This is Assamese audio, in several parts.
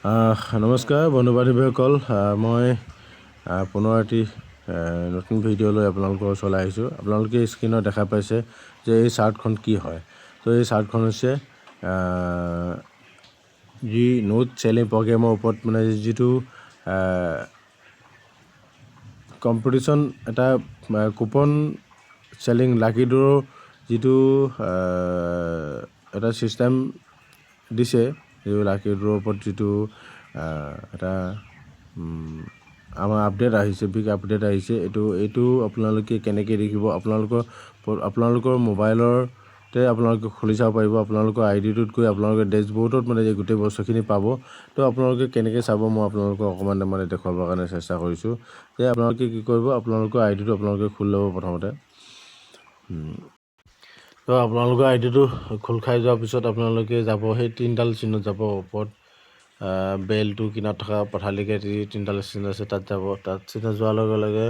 নমস্কাৰ বন্ধু বান্ধৱীসকল, মই পুনৰ এটি নতুন ভিডিঅ' লৈ আপোনালোকৰ ওচৰলৈ আহিছোঁ। আপোনালোকে স্ক্ৰীনত দেখা পাইছে যে এই চাৰ্টখন কি হয়। তো এই চাৰ্টখন হৈছে যি নোট চেলিং প্ৰগ্ৰেমৰ ওপৰত মানে যিটো কম্পিটিশ্যন এটা কুপন চেলিং লাকি ড্ৰৰ যিটো এটা ছিষ্টেম দিছে, যিটো লাকি ড্ৰৰ ওপৰত যিটো এটা আমাৰ আপডেট আহিছে, বিগ আপডেট আহিছে। এইটো আপোনালোকে কেনেকৈ দেখিব, আপোনালোকৰ মোবাইলতে আপোনালোকে খুলি চাব পাৰিব। আপোনালোকৰ আইডিটোত গৈ আপোনালোকে ডেছবৰ্ডত মানে যে গোটেই বস্তুখিনি পাব। তো আপোনালোকে কেনেকৈ চাব, মই আপোনালোকক অকণমান মানে দেখুৱাবৰ কাৰণে চেষ্টা কৰিছোঁ। যে আপোনালোকে কি কৰিব, আপোনালোকৰ আইডিটো আপোনালোকে খুলি ল'ব প্ৰথমতে। তো আপোনালোকৰ আইডিটো খোল খাই যোৱাৰ পিছত আপোনালোকে যাব সেই তিনিডাল চিহ্নত যাব, ওপৰত বেলটো কিনাৰত থকা পথালিকৈ তিনিডাল চিহ্ন আছে, তাত যাব। তাত চিহ্ন যোৱাৰ লগে লগে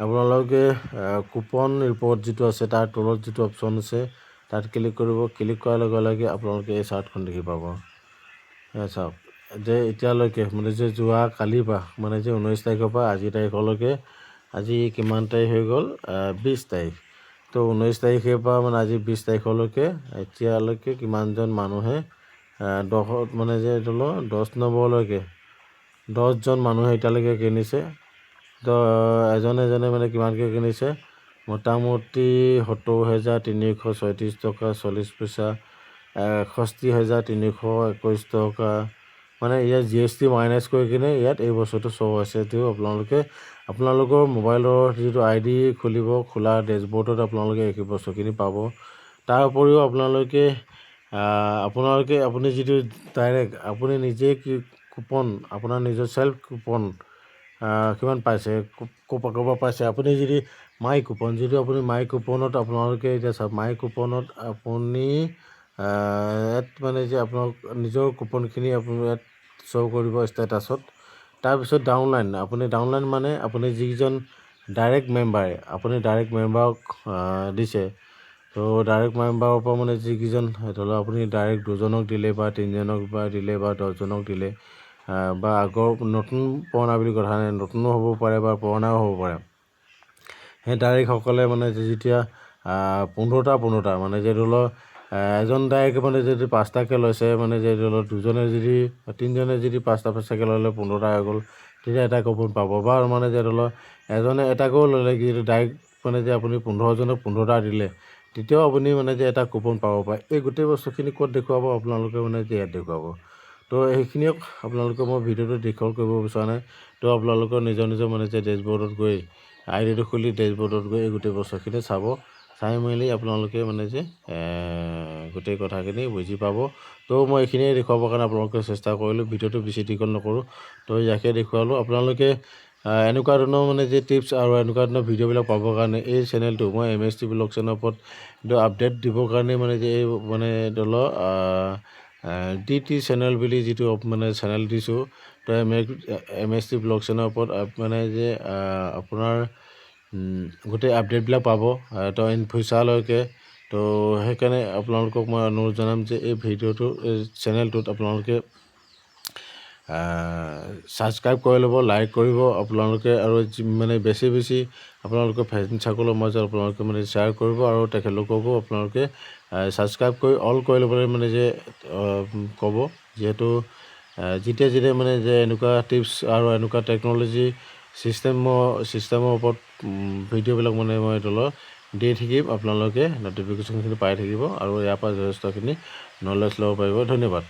আপোনালোকে কুপন ৰিপৰ্ট যিটো আছে তাৰ তলত যিটো অপশ্যন আছে তাত ক্লিক কৰিব। ক্লিক কৰাৰ লগে লগে আপোনালোকে এই চাৰ্টখন দেখি পাব। চাওক যে এতিয়ালৈকে মানে যে যোৱা কালিৰ পৰা মানে যে 19 তাৰিখৰ পৰা আজি তাৰিখলৈকে, আজি কিমান তাৰিখ হৈ গ'ল, 20 তাৰিখ। তো 19 তাৰিখৰ পৰা মানে আজি 20 তাৰিখলৈকে এতিয়ালৈকে কিমানজন মানুহে 10 মানে যে ধৰি লওক 10 নম্বৰলৈকে 10জন মানুহে এতিয়ালৈকে কিনিছে। তো এজনে মানে কিমানকৈ কিনিছে, মোটামুটি 70,336 টকা 40 পইচা, 61,321 টকা। মানে ইয়াত GST মাইনাছ কৰি কিনে ইয়াত এই বস্তুটো শ্ব' আছে। এইটো আপোনালোকৰ মোবাইলৰ যিটো ID খুলিব, খোলা ডেছবৰ্ডত আপোনালোকে এই বস্তুখিনি পাব। তাৰ উপৰিও আপুনি যিটো ডাইৰেক্ট আপুনি নিজে কুপন, আপোনাৰ নিজৰ চেল্ফ কুপন কিমান পাইছে, ক'ৰপৰা পাইছে। আপুনি যদি মাই কুপনত আপোনালোকে এতিয়া চাওক, মাই কুপনত আপুনি ইয়াত মানে যে আপোনাক নিজৰ কুপনখিনি আপুনি ইয়াত শ্ব' কৰিব ষ্টেটাছত। তাৰপিছত ডাউনলাইন মানে আপুনি যিকেইজন ডাইৰেক্ট মেম্বাৰক দিছে। তো ডাইৰেক্ট মেম্বাৰৰ পৰা মানে যিকেইজন ধৰি লওক আপুনি ডাইৰেক্ট 2জনক দিলে বা 3জনক দিলে বা 10জনক দিলে, বা আগৰ নতুন পুৰণা বুলি কথা নাই, নতুনো হ'ব পাৰে বা পুৰণাও হ'ব পাৰে। সেই ডাইৰেক্টসকলে মানে যেতিয়া 15টা মানে যে ধৰি লওক এজন ডাইৰেক্ট মানে যদি 5টাকৈ লৈছে, মানে যে ধৰি লওক 3জনে যদি 5টাকৈ ল'লে 15টা হৈ গ'ল, তেতিয়া এটা কুপন পাব। বা মানে যে ধৰি লওক এজনে এটাকৈও ল'লে, যিটো ডাইৰেক্ট মানে যে আপুনি 15জনক 15টা দিলে, তেতিয়াও আপুনি মানে যে এটা কুপন পাব পাৰে। এই গোটেই বস্তুখিনি ক'ত দেখুৱাব, আপোনালোকে মানে যে ইয়াত দেখুৱাব। তো সেইখিনিও আপোনালোকে মই ভিডিঅ'টো দীঘল কৰিব বিচৰা নাই। তো আপোনালোকৰ নিজৰ মানে যে ডেছবৰ্ডত গৈ আইডিটো খুলি ডেছবৰ্ডত গৈ এই গোটেই বস্তুখিনি চাব। চাই মেলি আপোনালোকে মানে যে গোটেই কথাখিনি বুজি পাব। তো মই এইখিনিয়ে দেখুৱাবৰ কাৰণে আপোনালোকে চেষ্টা কৰিলোঁ, ভিডিঅ'টো বেছি দীঘল নকৰোঁ। তো ইয়াকে দেখুৱালোঁ। আপোনালোকে এনেকুৱা ধৰণৰ মানে যে টিপছ আৰু এনেকুৱা ধৰণৰ ভিডিঅ'বিলাক পাবৰ কাৰণে এই চেনেলটো মই MST ব্লগছৰ ওপৰত আপডেট দিবৰ কাৰণে মানে যে এই মানে ধৰি লওক DT চেনেল বুলি যিটো মানে চেনেল দিছোঁ। তো MST ব্লগছৰ ওপৰত মানে যে আপোনাৰ গোটেই আপডেটবিলাক পাব তো ইন ফিউচাৰলৈকে। তো সেইকাৰণে আপোনালোকক মই অনুৰোধ জনাম যে এই চেনেলটোত আপোনালোকে ছাবস্ক্ৰাইব কৰি ল'ব, লাইক কৰিব আপোনালোকে, আৰু মানে বেছি আপোনালোকৰ ফ্ৰেণ্ড চাৰ্কলৰ মাজত আপোনালোকে মানে শ্বেয়াৰ কৰিব, আৰু তেখেতলোককো আপোনালোকে ছাবস্ক্ৰাইব কৰি অল কৰি ল'বলৈ মানে যে ক'ব। যিহেতু যেতিয়া মানে যে এনেকুৱা টিপছ আৰু এনেকুৱা টেকন'লজি ছিষ্টেমৰ ওপৰত ভিডিঅ'বিলাক মানে মই দি থাকিম, আপোনালোকে ন'টিফিকেশ্যনখিনি পাই থাকিব আৰু ইয়াৰ পৰা যথেষ্টখিনি নলেজ ল'ব পাৰিব। ধন্যবাদ।